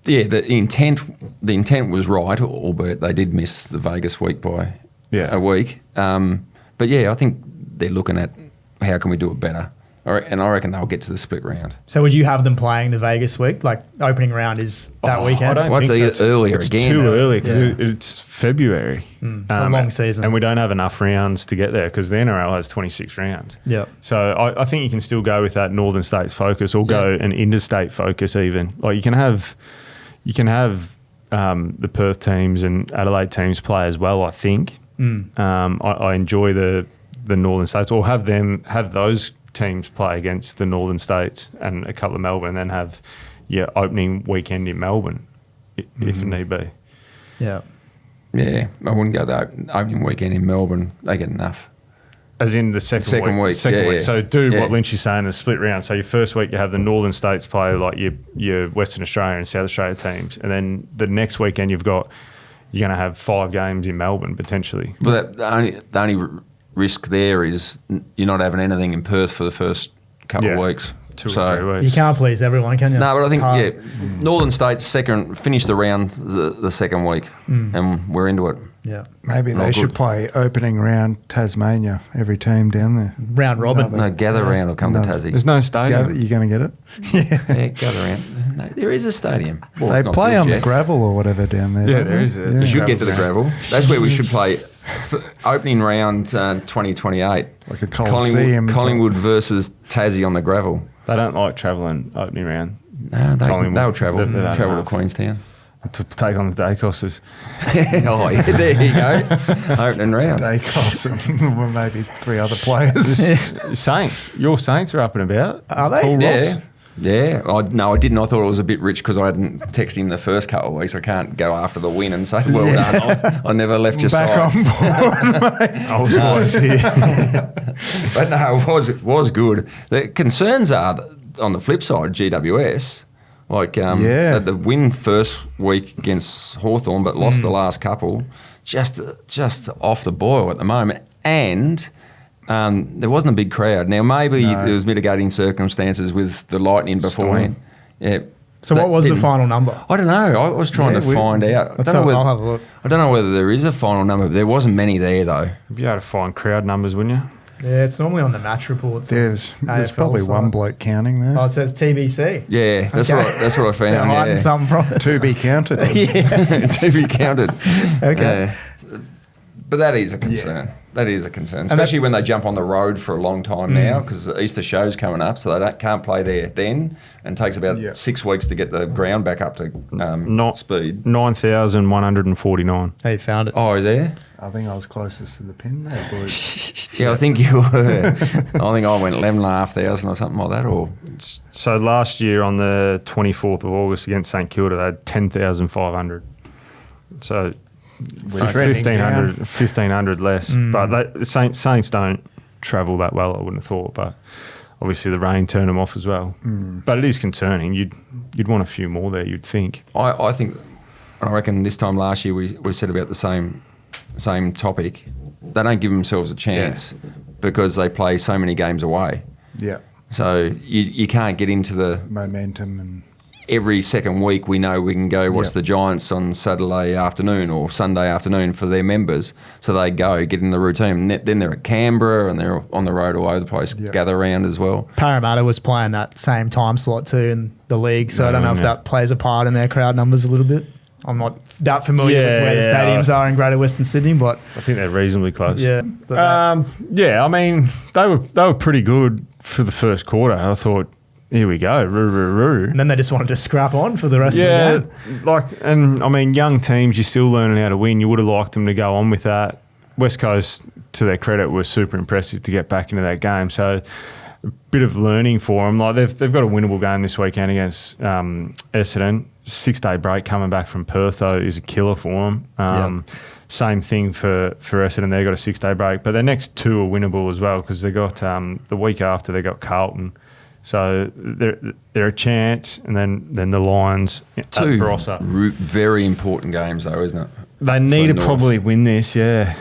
The intent was right, albeit they did miss the Vegas week by a week. But I think they're looking at how can we do it better. And I reckon they'll get to the split round. So would you have them playing the Vegas week? Like opening round is that weekend? I don't What's think so. earlier It's again? too early because it's February. It's a long season. And we don't have enough rounds to get there because the NRL has 26 rounds. Yeah. So I think you can still go with that Northern States focus or go an interstate focus even. Like you can have the Perth teams and Adelaide teams play as well, I think. I enjoy the Northern States or have those teams play against the Northern States and a couple of Melbourne and then have opening weekend in Melbourne if need be. Yeah. Yeah, I wouldn't go the opening weekend in Melbourne. They get enough. As in the second week. Yeah, week. yeah. So what Lynchy's saying, the split round. So your first week you have the Northern States play like your Western Australia and South Australia teams. And then the next weekend you're going to have 5 games in Melbourne potentially. But the only risk there is you're not having anything in Perth for the first couple of weeks. 2 or 3 weeks. You can't please everyone, can you? No, but I think, Northern States finish the round the second week and we're into it. Yeah. Maybe they should play opening round Tasmania, every team down there. Round robin. No, gather round or come to Tassie. There's no stadium. You're going to get it? Yeah, gather round. No, there is a stadium. Well, They it's not play built on yet. the gravel or whatever down there. Yeah, don't there they? is. We should get to the gravel. That's where we should play. Opening round 2028. Like a Coliseum. Collingwood versus Tassie on the gravel. They don't like travelling opening round. No, Collingwood. they'll travel. They don't Travel know. to Queenstown. To take on the Dacosses. Oh, yeah, there you go. Opening round. Dacos and well, maybe 3 other players. Saints. Your Saints are up and about. Are they? Paul Yeah. Ross. Yeah. No, I didn't. I thought it was a bit rich because I hadn't texted him the first couple of weeks. I can't go after the win and say, well done. I never left your Back side. on board, mate. I was always here. But no, it was good. The concerns are that on the flip side, GWS, like the win first week against Hawthorn, but lost the last couple, just off the boil at the moment. And there wasn't a big crowd. Now, maybe there was mitigating circumstances with the lightning beforehand. Yeah. So what was the final number? I don't know. I was trying to find out. I'll have a look. I don't know whether there is a final number. But there wasn't many there, though. You'd be able to find crowd numbers, wouldn't you? Yeah, it's normally on the match reports. There's AFL probably side. one bloke counting there. Oh, it says TBC. Yeah, that's Okay. what I found. They're hiding something from us. To be counted. to be counted. Okay. But that is a concern. That is a concern, especially when they jump on the road for a long time now, because the Easter show's coming up, so they can't play there then, and it takes about 6 weeks to get the ground back up to speed. 9,149. Oh, you found it. Oh, is there? I think I was closest to the pin there, boys. Yeah, I think you were. I think I went 11,500 or something like that. Or So last year on the 24th of August against St Kilda, they had 10,500. So We're trending 1,500 less. But the Saints don't travel that well, I wouldn't have thought. But obviously the rain turned them off as well. But it is concerning. You'd want a few more there, you'd think. I think, I reckon this time last year we said about the same topic. They don't give themselves a chance because they play so many games away. Yeah. So you can't get into the Momentum and every second week we know we can go watch the Giants on Saturday afternoon or Sunday afternoon for their members. So they go, get in the routine. Then they're at Canberra and they're on the road all over the place, gather around as well. Parramatta was playing that same time slot too in the league, so I don't know if that plays a part in their crowd numbers a little bit. I'm not that familiar with where the stadiums are in Greater Western Sydney, but I think they're reasonably close. yeah. But I mean, they were pretty good for the first quarter. I thought, here we go, and then they just wanted to scrap on for the rest of the game. And I mean, young teams, you're still learning how to win. You would have liked them to go on with that. West Coast, to their credit, were super impressive to get back into that game. So a bit of learning for them. Like they've got a winnable game this weekend against Essendon. 6-day break coming back from Perth, though, is a killer for them. Same thing for Essendon. They've got a 6-day break. But their next 2 are winnable as well because they got the week after they got Carlton. So they're a chance. And then the Lions at 2 Barossa. very important games, though, isn't it? They need to North. probably win this, yeah.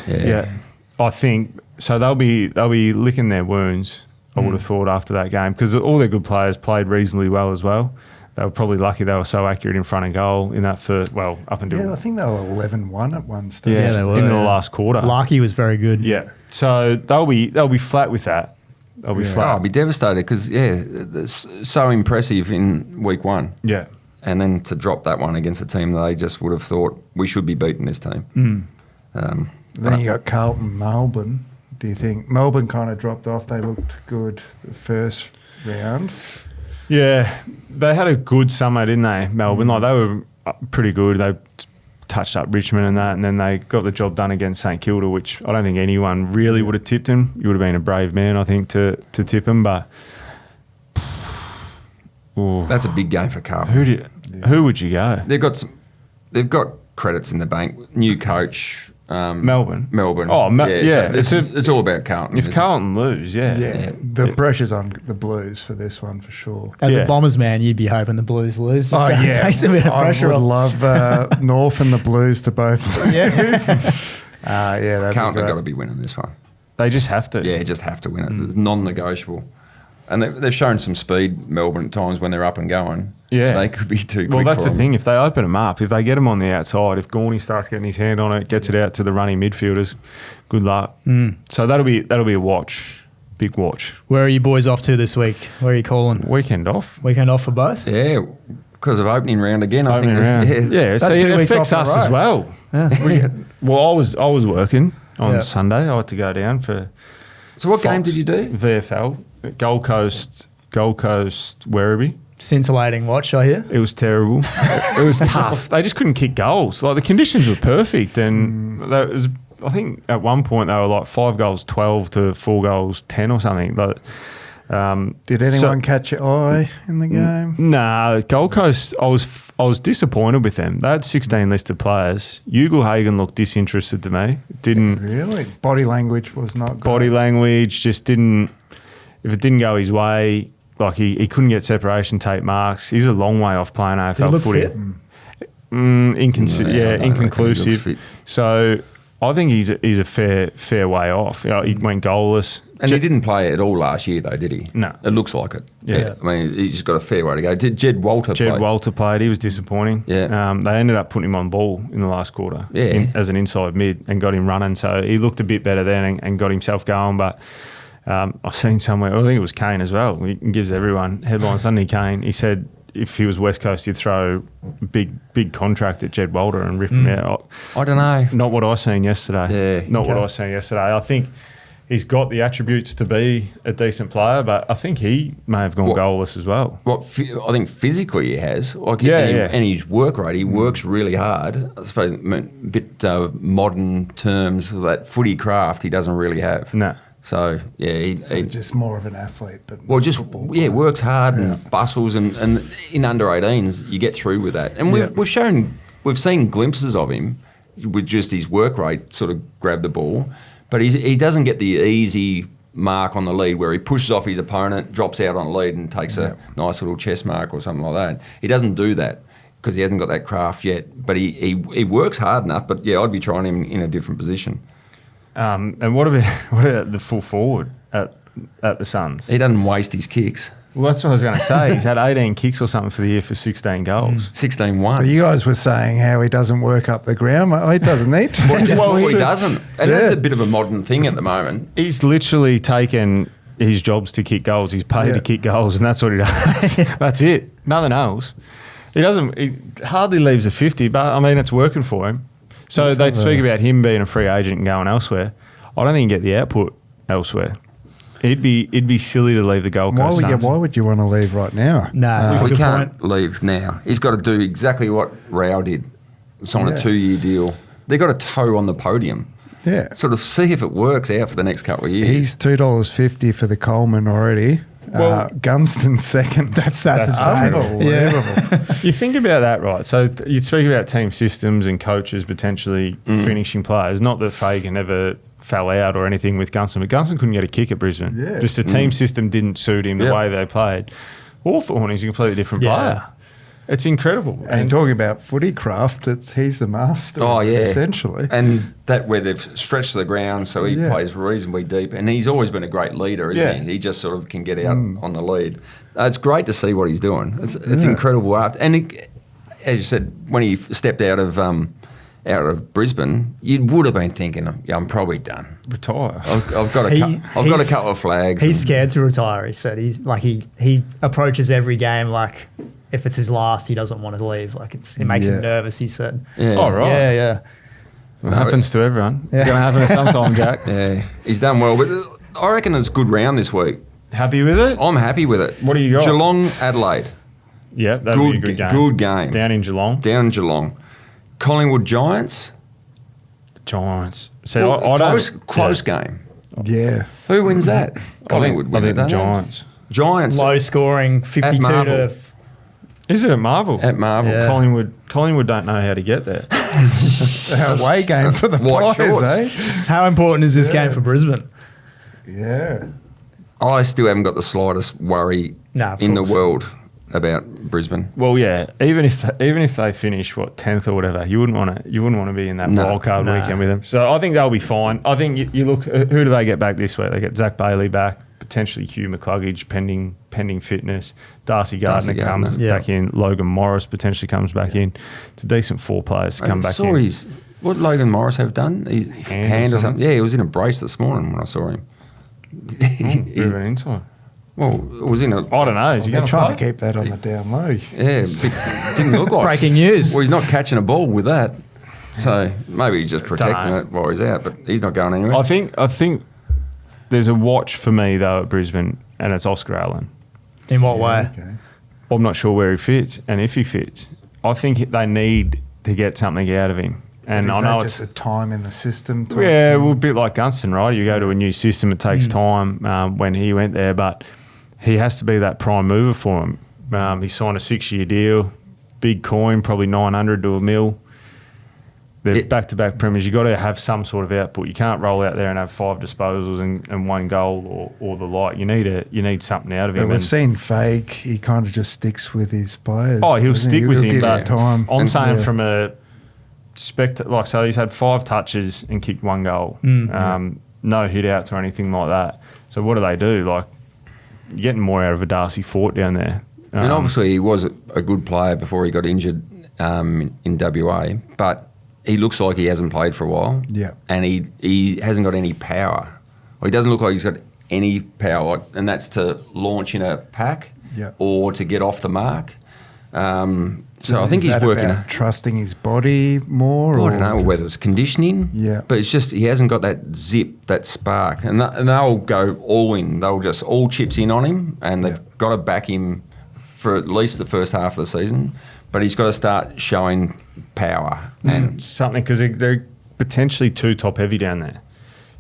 I think so. They'll be licking their wounds. I would have thought after that game because all their good players played reasonably well as well. They were probably lucky they were so accurate in front of goal in that first. Well, up until I think they were 11-1 at one stage. Yeah, they were, in the last quarter. Larky was very good. Yeah. So they'll be flat with that. They'll be flat. I'll be devastated because, it's so impressive in week 1. Yeah. And then to drop that one against a team they just would have thought we should be beating this team. Then you got Carlton, Melbourne. Do you think Melbourne kind of dropped off? They looked good the first round. Yeah, they had a good summer, didn't they, Melbourne? Like, they were pretty good. They touched up Richmond and that, and then they got the job done against St Kilda, which I don't think anyone really would have tipped them. You would have been a brave man, I think, to tip them, but... That's a big game for Carlton. Who would you go? They've got credits in the bank. New coach. Melbourne. Oh, So it's all about Carlton. If Carlton lose, The pressure's on the Blues for this one for sure. As a Bombers man, you'd be hoping the Blues lose. Takes a bit of pressure I would off. love North and the Blues to both lose. Carlton have got to be winning this one. They just have to. Yeah, just have to win it. It's non-negotiable. And they've shown some speed, Melbourne, at times when they're up and going. Yeah. They could be too quick. Well, that's the thing. If they open them up, if they get them on the outside, if Gorney starts getting his hand on it, gets it out to the running midfielders, good luck. So that'll be a watch. Big watch. Where are you boys off to this week? Where are you calling? Weekend off. Weekend off for both? Yeah, because of opening round again, I think. Yeah, so it affects us as well. Yeah. Well, I was working on Sunday. I had to go down for... So what game did you do? VFL. Gold Coast, Werribee. Scintillating watch, I hear. It was terrible. It was tough. They just couldn't kick goals. Like, the conditions were perfect, and I think at one point they were like 5 goals 12 to 4 goals 10 or something. But did anyone catch your eye in the game? Nah, Gold Coast. I was disappointed with them. They had 16 listed players. Ugle-Hagan looked disinterested to me. Didn't really. Body language was not good. Body language just didn't. If it didn't go his way, like he couldn't get separation tape marks. He's a long way off playing AFL footy. Inconclusive. So I think he's a fair way off. You know, he went goalless. And he didn't play at all last year, though, did he? No. It looks like it. Yeah. I mean, he's got a fair way to go. Did Jed Walter play? Jed Walter played. He was disappointing. Yeah. They ended up putting him on ball in the last quarter as an inside mid and got him running. So he looked a bit better then and got himself going, but... I've seen somewhere, I think it was Kane as well. He gives everyone headlines. Suddenly Kane, he said if he was West Coast, he'd throw a big contract at Jed Walter and rip him out. I don't know. Not what I seen yesterday. Yeah. What I seen yesterday. I think he's got the attributes to be a decent player, but I think he may have gone goalless as well. I think physically he has. And his work rate, he works really hard. I suppose a bit modern terms, that footy craft he doesn't really have. No. So, he just more of an athlete. But works hard and bustles and in under 18s, you get through with that. And we've seen glimpses of him with just his work rate sort of grab the ball, but he doesn't get the easy mark on the lead where he pushes off his opponent, drops out on a lead and takes a nice little chest mark or something like that. He doesn't do that because he hasn't got that craft yet, but he works hard enough, but I'd be trying him in a different position. And what about the full forward at the Suns? He doesn't waste his kicks. Well, that's what I was going to say. He's had 18 kicks or something for the year for 16 goals. 16-1. But you guys were saying how he doesn't work up the ground. He doesn't need to. Well, he doesn't. And that's a bit of a modern thing at the moment. He's literally taken his jobs to kick goals. He's paid to kick goals, and that's what he does. That's it. Nothing else. He hardly leaves a 50, but, I mean, it's working for him. So they speak about him being a free agent and going elsewhere. I don't think he'd get the output elsewhere. It'd be silly to leave the Gold Coast Suns. Why would you want to leave right now? No, we can't leave now. He's got to do exactly what Rao did. Sign a 2-year deal. They've got a toe on the podium. Yeah. Sort of see if it works out for the next couple of years. He's $2.50 for the Coleman already. Well, Gunston's second. That's unbelievable. Yeah. You think about that, right? So you speak about team systems and coaches potentially finishing players. Not that Fagan ever fell out or anything with Gunston, but Gunston couldn't get a kick at Brisbane. Yeah. Just the team system didn't suit him the way they played. Hawthorn is a completely different player. It's incredible. And talking about footy craft, he's the master, essentially. And that where they've stretched the ground so he plays reasonably deep. And he's always been a great leader, isn't he? He just sort of can get out on the lead. It's great to see what he's doing. It's incredible art. And as you said, when he stepped out of out of Brisbane, you would have been thinking, yeah, I'm probably done. Retire. I've got a couple of flags. He's scared to retire. He said he approaches every game like if it's his last, he doesn't want to leave. Like it makes him nervous. He said. Yeah. Oh right. Yeah. It happens to everyone. It's going to happen sometime, Jack. Yeah, he's done well, but I reckon it's a good round this week. Happy with it? I'm happy with it. What do you got? Geelong, Adelaide. Yeah, that'll be a good game. Good game. Down in Geelong. Down in Geelong. Collingwood Giants. Giants. See, Well, I don't... close game. Yeah. Who wins that? Collingwood I win think it, the don't they? Giants. Giants Low scoring, 52 Marvel. to. Is it at Marvel? at Marvel. Yeah. Collingwood don't know how to get there. Away game for the White Pies, shorts. eh? How important is this game for Brisbane? Yeah. I still haven't got the slightest worry Of in course. the world about Brisbane. Well, yeah. Even if they finish 10th or whatever, you wouldn't want to be in that wild card weekend with them. So I think they'll be fine. I think you look. Who do they get back this week? They get Zach Bailey back, potentially Hugh McCluggage pending fitness. Darcy Gardner comes back in. Logan Morris potentially comes back in. It's a decent 4 players to come back in. What Logan Morris have done? Hand or something? Yeah, he was in a brace this morning when I saw him. Bit of an insight. Well, it was in a... I don't know. Is he They're going to trying play? to keep that on the down low. Yeah, didn't look like... Breaking news. Well, he's not catching a ball with that. So maybe he's just protecting it while he's out, but he's not going anywhere. I think there's a watch for me, though, at Brisbane, and it's Oscar Allen. In what way? Okay. I'm not sure where he fits and if he fits. I think they need to get something out of him. And Is I know that it's just a time in the system. well, a bit like Gunston, right? You go to a new system, it takes time. When he went there, but he has to be that prime mover for him. He signed a 6-year deal, big coin, probably 900 to $1 million. They're back-to-back premiers. You've got to have some sort of output. You can't roll out there and have 5 disposals and 1 goal or the like. You need something out of him. But we've seen Fake. He kind of just sticks with his players. Oh, he'll doesn't stick he? with He'll him. give But time. I'm saying from a so he's had 5 touches and kicked 1 goal. No hit outs or anything like that. So what do? Like, you're getting more out of a Darcy Fort down there. And obviously he was a good player before he got injured in WA, but he looks like he hasn't played for a while. Yeah. And he hasn't got any power. Well, he doesn't look like he's got any power, and that's to launch in a pack or to get off the mark. So I think he's working. About trusting his body more? I don't know whether it's conditioning, but it's just he hasn't got that zip, that spark. And they'll go all in. They'll just all chips in on him, and they've got to back him for at least the first half of the season. But he's got to start showing power. And something, because they're potentially too top-heavy down there.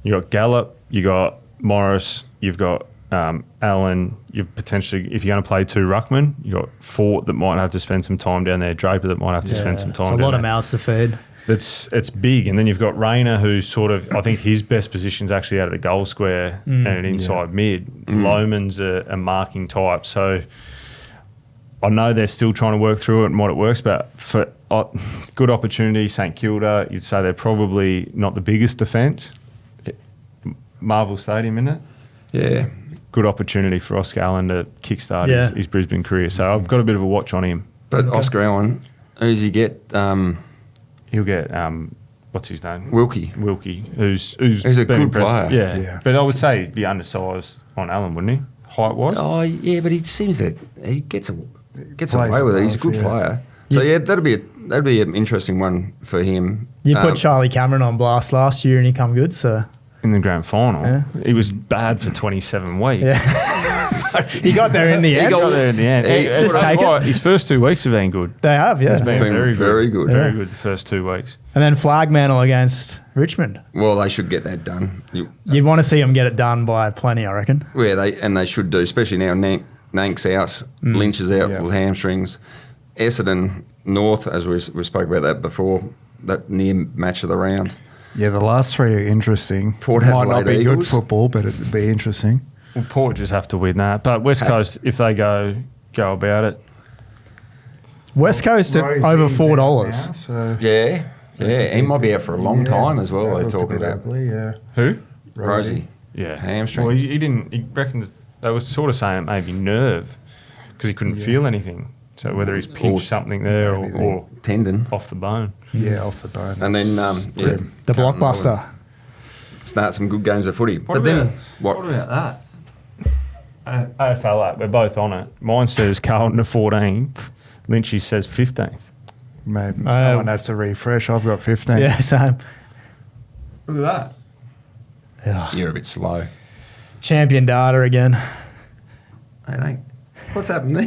You got Gallup, you got Morris, you've got Allen. You've potentially, if you're going to play 2 ruckmen, you got Fort that might have to spend some time down there. Draper that might have to spend some time. It's a down lot there. of mouths to feed. It's big, and then you've got Rayner, who's sort of, I think his best position's actually out of the goal square and an inside mid. Lohman's a marking type, so I know they're still trying to work through it and what it works, but for good opportunity, St Kilda, you'd say they're probably not the biggest defence. Marvel Stadium, isn't it? yeah, Good opportunity for Oscar Allen to kickstart his Brisbane career. So I've got a bit of a watch on him. but Oscar Allen, who does he get? He'll get, what's his name? Wilkie. Who's He's a been good impressive. player. Yeah. But I would say he'd be undersized on Allen, wouldn't he? Height-wise? Oh yeah, but he seems that he gets away Plays with it. He's a above, good yeah. player. So that'd be an interesting one for him. You put Charlie Cameron on blast last year and he come good, so In the grand final. Yeah. He was bad for 27 weeks. he got there in the end. Got there in the end. Just take it. His first 2 weeks have been good. They have, yeah. He's been very good. Very good the first 2 weeks. And then flag mantle against Richmond. Well, they should get that done. You'd want to see them get it done by plenty, I reckon. Yeah, they should do, especially now. Nank's out, Lynch is out with hamstrings. Essendon North, as we spoke about that before, that near match of the round. Yeah, the last 3 are interesting. Port Might Adelaide not be Eagles. good football, but it'd be interesting. Well, Port just have to win that. But West Coast, if they go about it. West Coast at over Rosie's $4. out now, so Yeah, he might be out for a long time as well. that They're looked a talking bit about ugly, yeah. Who? Rosie. Yeah. Hamstring. Well, he didn't. He reckons they were sort of saying it maybe nerve because he couldn't feel anything. So whether he's pinched something there or tendon off the bone. Yeah, off the bone. And then The blockbuster. Start some good games of footy. What about that? AFL, we're both on it. Mine says Carlton to 14th. Lynchy says 15th. Maybe someone has to refresh. I've got 15. Yeah, same. Look at that. You're a bit slow. Champion data again. Hey, what's happened there?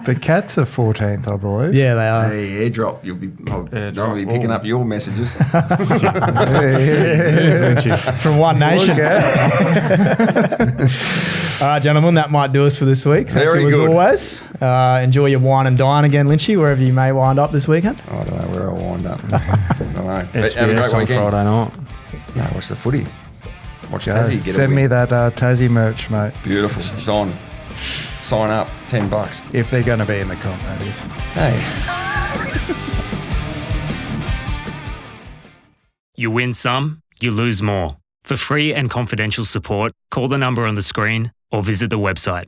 The Cats are 14th, I believe. Yeah, they are. Hey, airdrop. You'll be picking up your messages. From One Nation. All right, gentlemen, that might do us for this week. Thank Very you as good. always. Enjoy your wine and dine again, Lynchy, wherever you may wind up this weekend. I don't know where I'll wind up. I don't know. But have a SBS great on weekend. Friday night. No, watch the footy. Watch Go. Tazzy. Get Send a me win. that Tazzy merch, mate. Beautiful. It's on. Sign up. $10. If they're going to be in the comp, that is. Hey. You win some, you lose more. For free and confidential support, call the number on the screen or visit the website